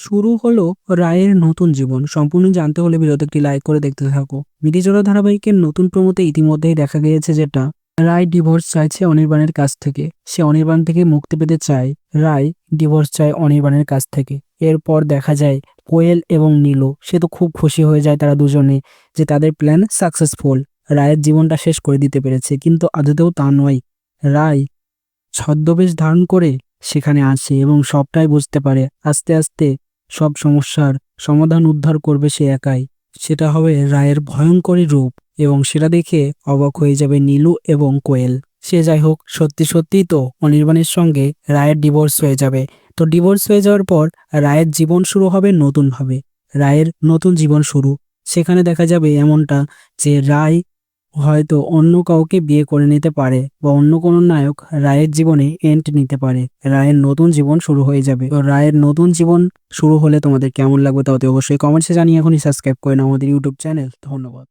শুরু হলো রায়ের নতুন জীবন। সম্পূর্ণ জানতে হলে ভিডিওতে একটি লাইক করে দেখতে থাকো। বিটিজোড়া ধারাবাহিকের নতুন প্রমোতে ইতিমধ্যেই দেখা গিয়েছে যেটা রায় ডিভোর্স চাইছে অনির্বাণের কাছ থেকে। সে অনির্বাণ থেকে মুক্তি পেতে চায়। রায় ডিভোর্স চায় অনির্বাণের কাছ থেকে। এরপর দেখা যায় কোয়েল এবং নীলু, সে তো খুব খুশি হয়ে যায় তারা দুজনে যে তাদের প্ল্যান সাকসেসফুল। রায়ের জীবনটা শেষ করে দিতে পেরেছে, কিন্তু আদতেও তা নয়। রায় ছদ্মবেশ ধারণ করে সেখানে আসে এবং সবটাই বুঝতে পারে। আস্তে আস্তে সব সমস্যার সমাধান উদ্ধার করবে সে একাই। সেটা হবে রায়ের ভয়ঙ্করী রূপ, এবং সেটা দেখে অবাক হয়ে যাবে নীলু এবং কোয়েল। সে যাই হোক, সত্যি সত্যিই তো অনির্বাণের সঙ্গে রায়ের ডিভোর্স হয়ে যাবে। তো ডিভোর্স হয়ে যাওয়ার পর রায়ের জীবন শুরু হবে নতুনভাবে। রায়ের নতুন জীবন শুরু। সেখানে দেখা যাবে এমনটা যে রায় হয়তো অন্য কাউকে বিয়ে করে নিতে পারে, বা অন্য কোনো নায়ক রায়ের জীবনে এন্ট নিতে পারে। রায়ের নতুন জীবন শুরু হয়ে যাবে। তো রায়ের নতুন জীবন শুরু হলে তোমাদের কেমন লাগবে তাও অবশ্যই কমেন্টসে জানিয়ে এখনই সাবস্ক্রাইব করে নাও আমাদের ইউটিউব চ্যানেল। ধন্যবাদ।